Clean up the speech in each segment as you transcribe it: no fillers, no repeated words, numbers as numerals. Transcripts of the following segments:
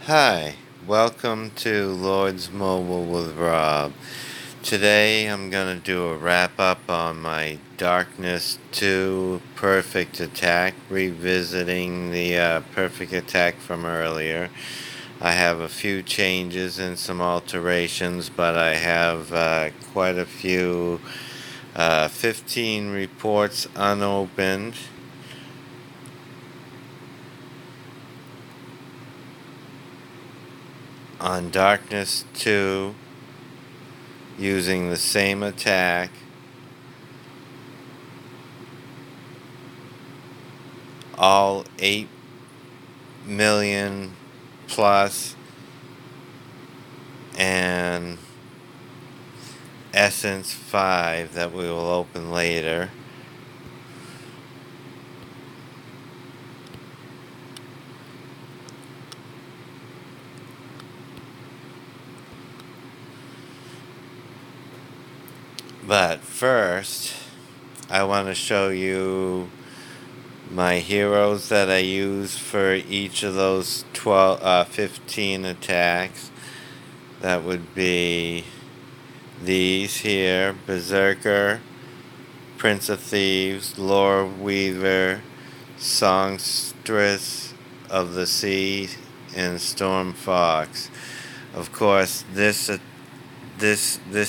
Hi, welcome to Lord's Mobile with Rob. Today I'm going to do a wrap up on my Darkness 2 Perfect Attack, revisiting the Perfect Attack from earlier. I have a few changes and some alterations, but I have quite a few 15 reports unopened. On Darkness 2, using the same attack, all 8 million plus, and Essence 5 that we will open later. But first, I want to show you my heroes that I use for each of those 15 attacks. That would be these here: Berserker, Prince of Thieves, Lore Weaver, Songstress of the Sea, and Storm Fox. Of course, this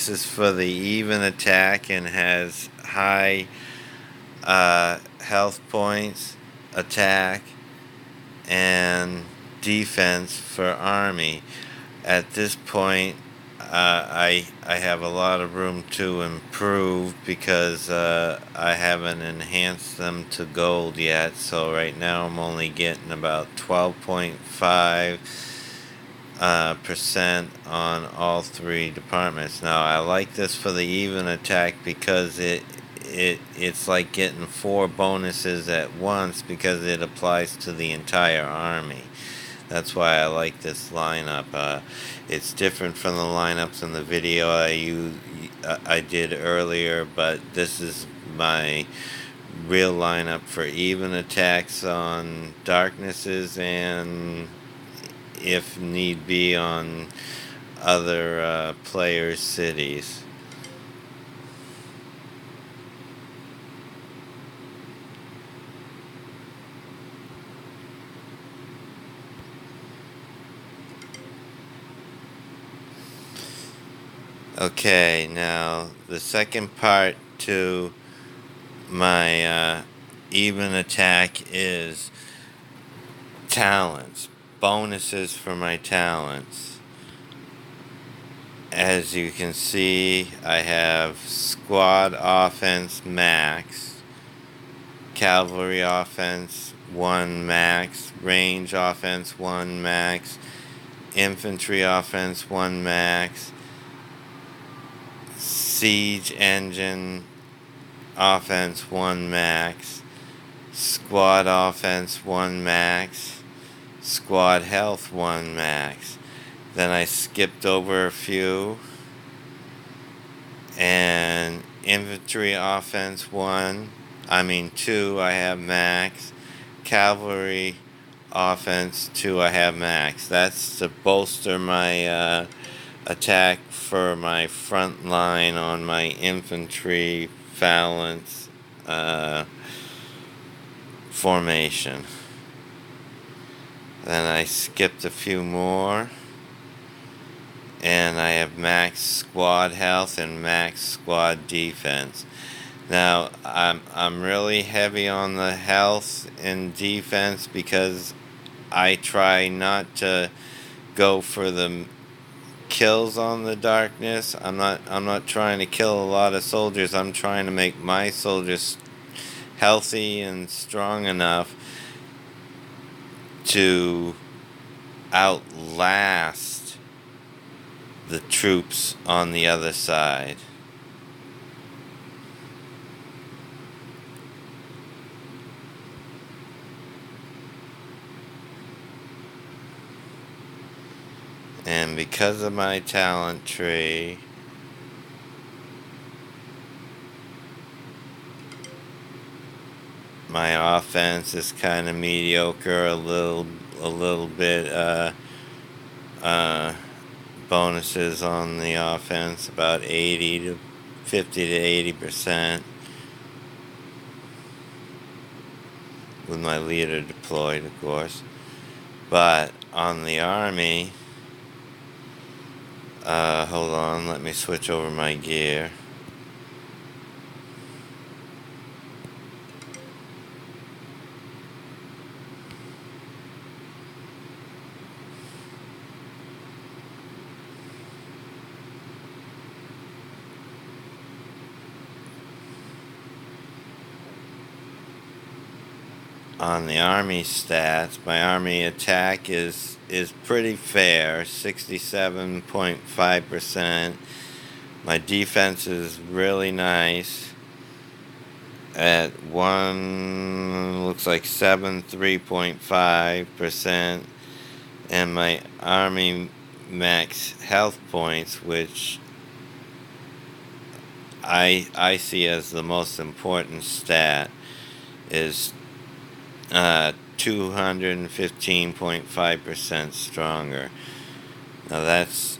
is for the even attack and has high health points, attack, and defense for army. At this point, I have a lot of room to improve because I haven't enhanced them to gold yet. So right now I'm only getting about 12.5 percent on all three departments. Now I like this for the even attack because it's like getting 4 bonuses at once because it applies to the entire army. That's why I like this lineup. It's different from the lineups in the video I did earlier, but this is my real lineup for even attacks on darknesses and, if need be, on other players' cities. Okay, now the second part to my even attack is talents, bonuses for my talents. As you can see, I have squad offense max, cavalry offense 1 max, range offense 1 max, infantry offense 1 max, siege engine offense 1 max, squad offense 1 max, squad health 1 max. Then I skipped over a few, and infantry offense 2 I have max, cavalry offense 2 I have max. That's to bolster my attack for my front line on my infantry phalanx formation. Then I skipped a few more, and I have max squad health and max squad defense. Now I'm really heavy on the health and defense because I try not to go for the kills on the darkness. I'm not trying to kill a lot of soldiers. I'm trying to make my soldiers healthy and strong enough to outlast the troops on the other side. And because of my talent tree, my offense is kind of mediocre, a little bit uh, bonuses on the offense, about 80 to 50 to 80%, with my leader deployed, of course. But on the Army, hold on, let me switch over my gear. On the Army stats, my Army attack is pretty fair, 67.5%. My defense is really nice at looks like 3.5%, and my Army max health points, which I see as the most important stat, is 215.5% stronger. Now that's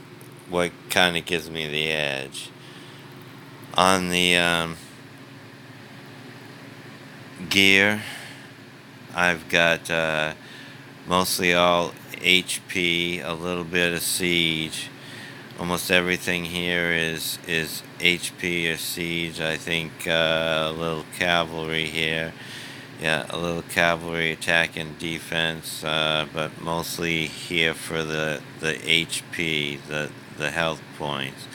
what kind of gives me the edge. On the gear, I've got mostly all HP, a little bit of siege. Almost everything here is HP or siege. I think a little cavalry here. Yeah, a little cavalry attack and defense, but mostly here for the HP, the health points.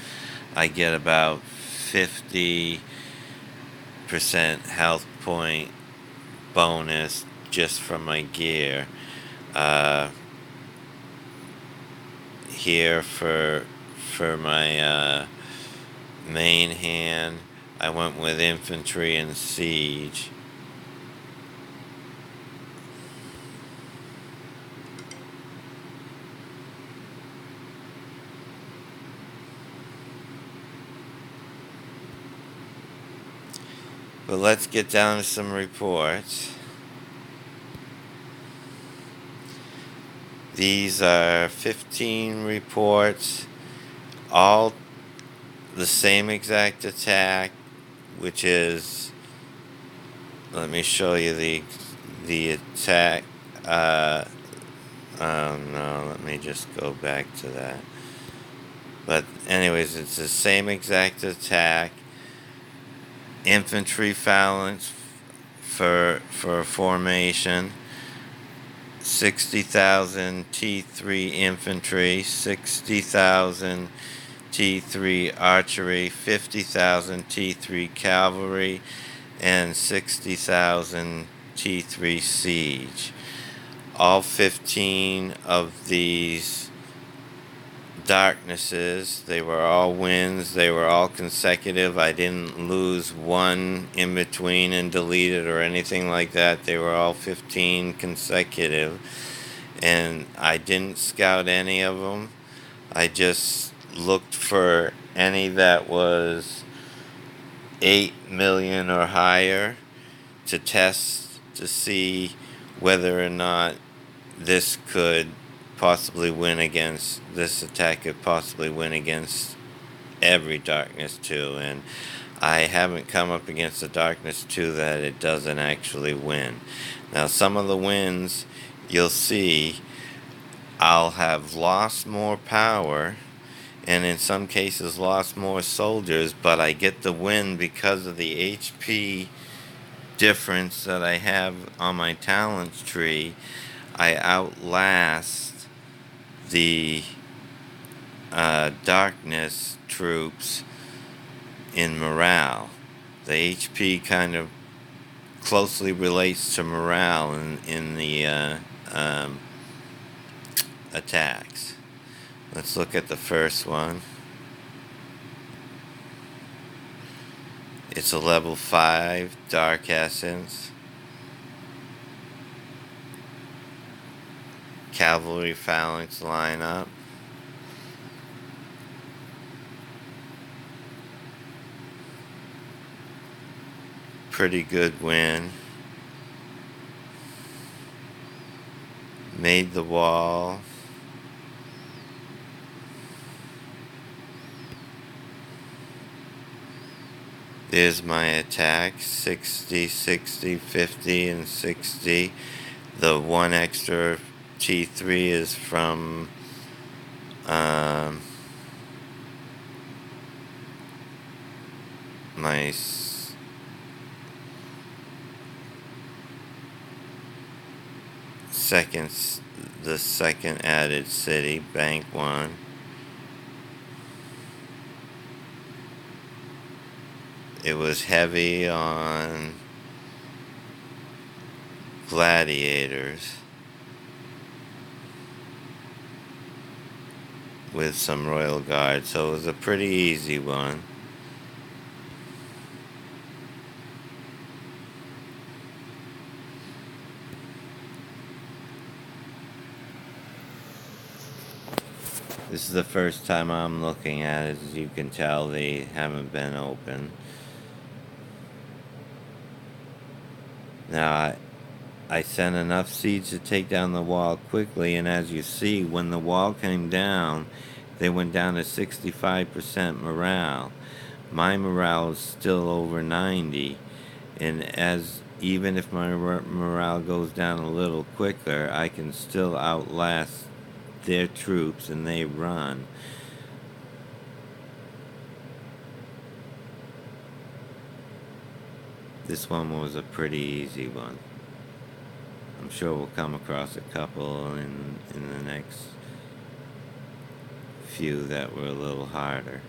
I get about 50% health point bonus just from my gear. Here for my main hand, I went with infantry and siege. But let's get down to some reports. These are 15 reports, all the same exact attack, which is, let me show you the attack. No, let me just go back to that. But anyways, it's the same exact attack. Infantry phalanx for formation. 60,000 T3 infantry, 60,000 T3 archery, 50,000 T3 cavalry, and 60,000 T3 siege. All 15 of these Darknesses, they were all wins, they were all consecutive. I didn't lose one in between and delete it or anything like that. They were all 15 consecutive, and I didn't scout any of them. I just looked for any that was 8 million or higher to test to see whether or not this could possibly win against, this attack could possibly win against every Darkness 2, and I haven't come up against a Darkness 2 that it doesn't actually win. Now, some of the wins you'll see, I'll have lost more power, and in some cases lost more soldiers, but I get the win because of the HP difference that I have on my talents tree. I outlast the Darkness troops in morale. The HP kind of closely relates to morale in the attacks. Let's look at the first one. It's a level 5 Dark Essence. Cavalry phalanx lineup. Pretty good win. Made the wall. There's my attack, 60, 60, 50, and 60. The one extra T3 is from my second, the second added city, Bank 1. It was heavy on gladiators with some royal guard, so it was a pretty easy one. This is the first time I'm looking at it. As you can tell, they haven't been open. Now, I sent enough seeds to take down the wall quickly, and as you see, when the wall came down, they went down to 65% morale. My morale is still over 90, and as even if my morale goes down a little quicker, I can still outlast their troops, and they run. This one was a pretty easy one. I'm sure we'll come across a couple in the next few that were a little harder.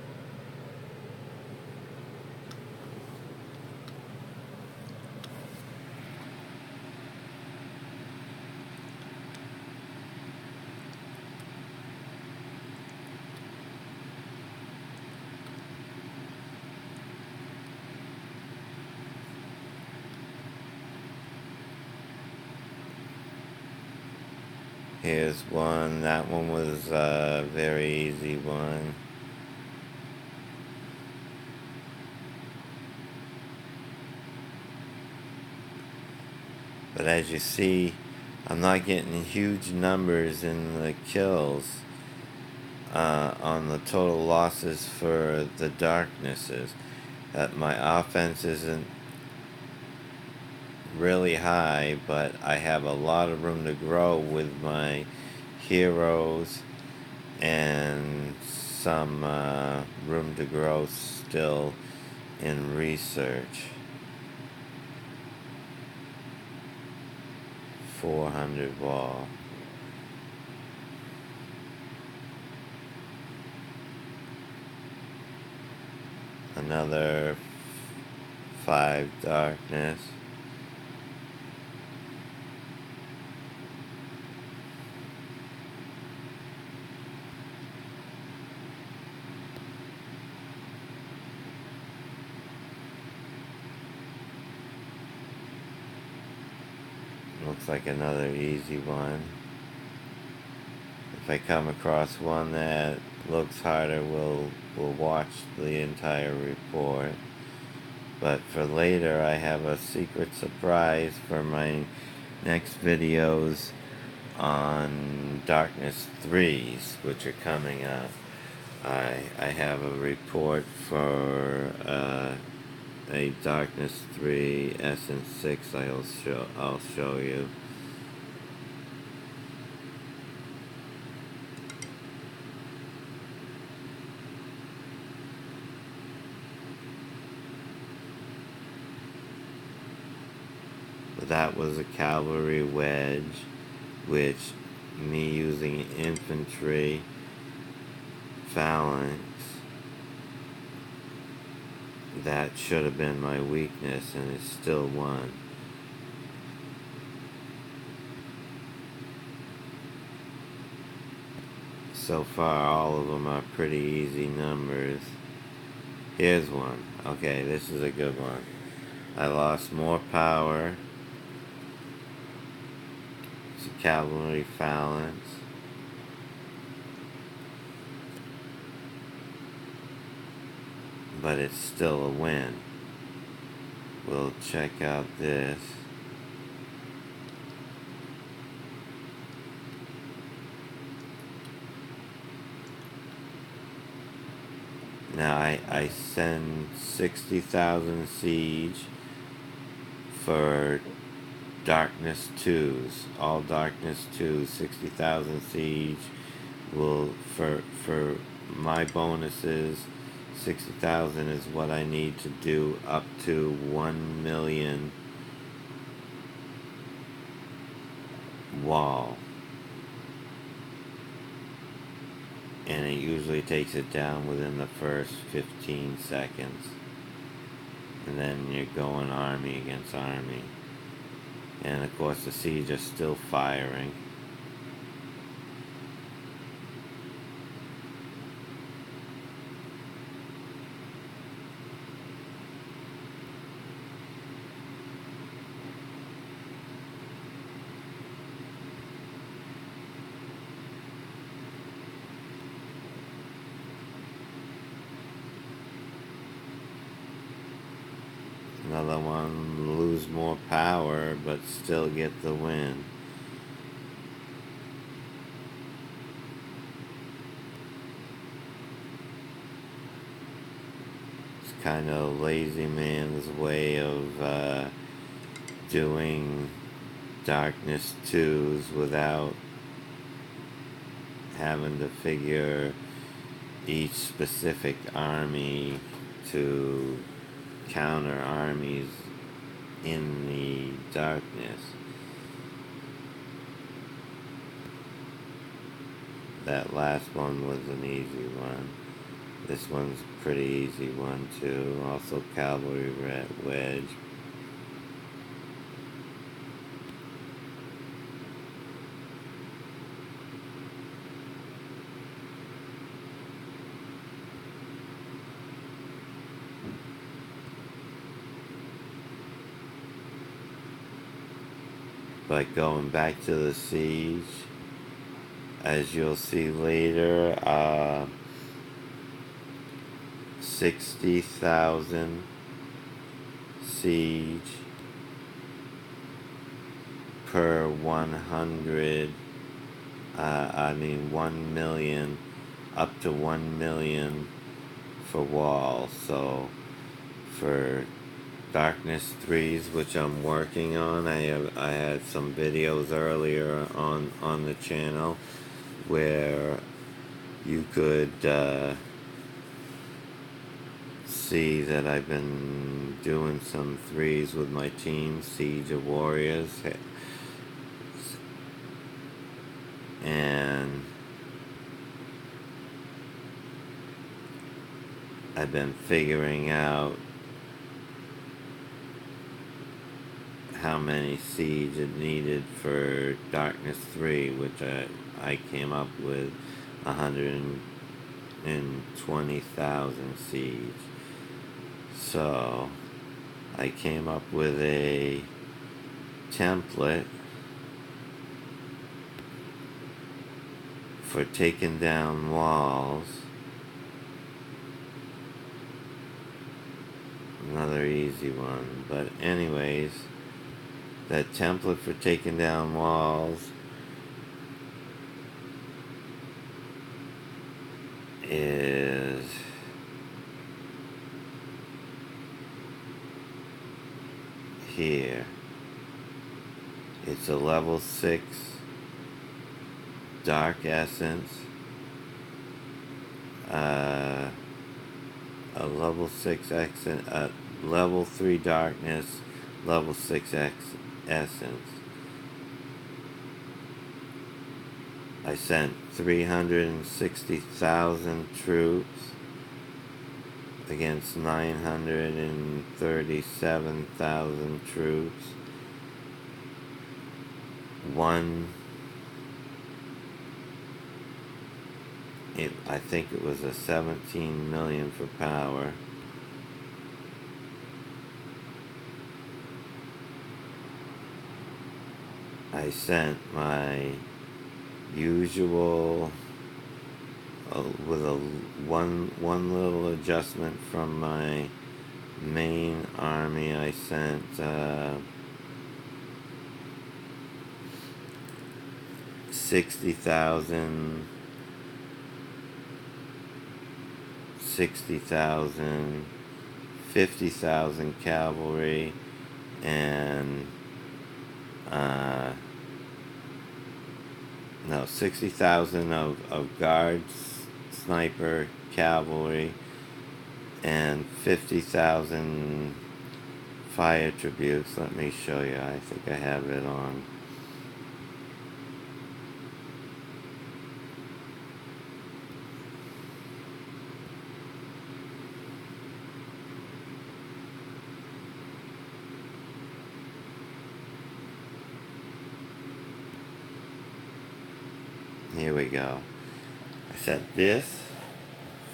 Here's one. That one was a very easy one. But as you see, I'm not getting huge numbers in the kills on the total losses for the Darknesses. My offense isn't really high, but I have a lot of room to grow with my heroes and some room to grow still in research. 400 wall. Another 5 darkness. Looks like another easy one. If I come across one that looks harder, we'll watch the entire report. But for later, I have a secret surprise for my next videos on Darkness 3s, which are coming up. I have a report for a Darkness 3 Essence 6 I'll show you. But that was a cavalry wedge, which me using infantry phalanx, that should have been my weakness, and it still won. So far, all of them are pretty easy numbers. Here's one. Okay, this is a good one. I lost more power. It's a cavalry phalanx. But it's still a win. We'll check out this. Now I send 60,000 siege for Darkness 2s. All Darkness 2s, 60,000 siege will for my bonuses. 60,000 is what I need to do up to 1 million wall. And it usually takes it down within the first 15 seconds. And then you're going army against army. And of course the siege are still firing. Another one, lose more power but still get the win. It's kind of lazy man's way of doing Darkness 2s without having to figure each specific army to counter armies in the darkness. That last one was an easy one. This one's a pretty easy one too. Also cavalry wedge. But going back to the siege, as you'll see later, 60,000 siege per 100, 1 million, up to 1 million for walls. So for Darkness 3s, which I'm working on, I had some videos earlier on the channel where you could see that I've been doing some 3s with my team, Siege of Warriors, and I've been figuring out how many siege it needed for Darkness 3, which I came up with 120,000 siege. So I came up with a template for taking down walls. Another easy one, but anyways, that template for taking down walls is here. It's a level 6 Dark Essence, a level 6 accent, level 3 Darkness, level 6 Essence. I sent 360,000 troops against 937,000 troops. I think it was a 17 million for power. I sent my usual with a one little adjustment from my main army. I sent 60,000 60,000, 50,000 cavalry, and no, 60,000 of guards, sniper, cavalry, and 50,000 fire tributes. Let me show you. I think I have it on. Here we go. I said this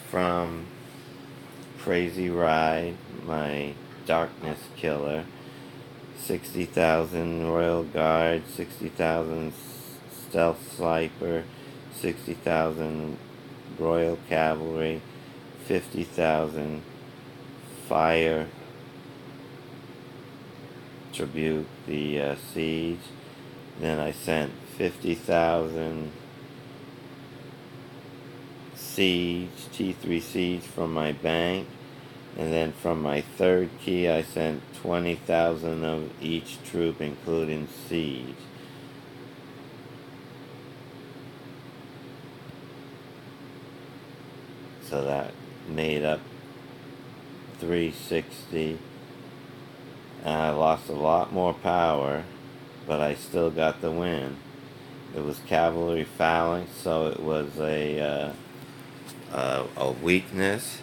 from Crazy Ride, my Darkness killer. 60,000 Royal Guard, 60,000 Stealth Sniper, 60,000 Royal Cavalry, 50,000 Fire Tribute, the Siege. Then I sent 50,000 Siege, T3 Siege from my bank. And then from my third key, I sent 20,000 of each troop, including Siege. So that made up 360. And I lost a lot more power, but I still got the win. It was cavalry phalanx, so it was a weakness.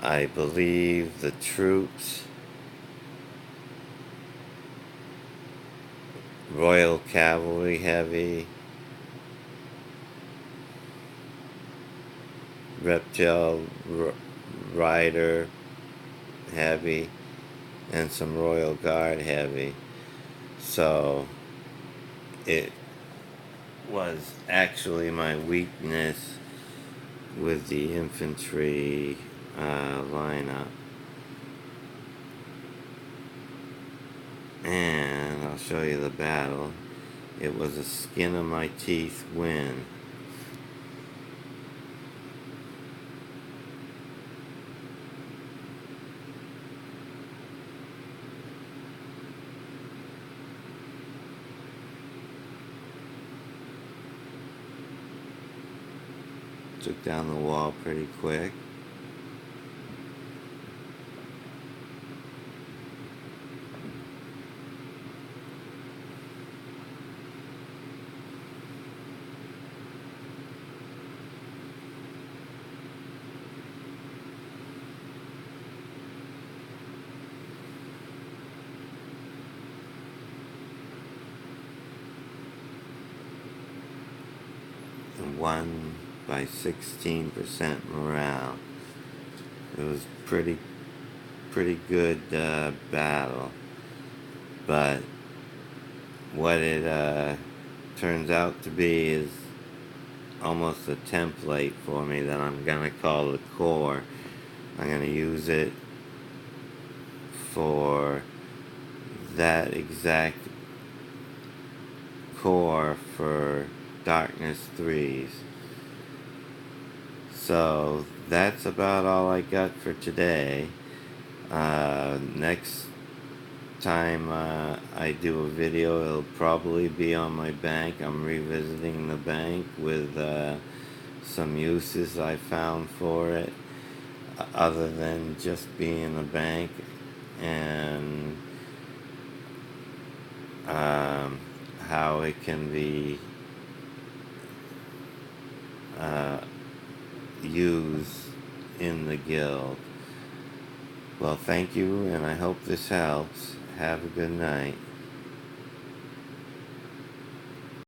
I believe the troops, Royal Cavalry heavy, Reptile Rider heavy, and some Royal Guard heavy. So it was actually my weakness with the infantry lineup. And I'll show you the battle. It was a skin of my teeth win. Took down the wall pretty quick. And won by 16% morale. It was pretty good battle, but what it turns out to be is almost a template for me that I'm gonna call the core. I'm gonna use it for that exact core for Darkness 3s. So that's about all I got for today. Next time I do a video, it'll probably be on my bank. I'm revisiting the bank with some uses I found for it, other than just being a bank, and how it can be used in the guild. Well, thank you, and I hope this helps. Have a good night.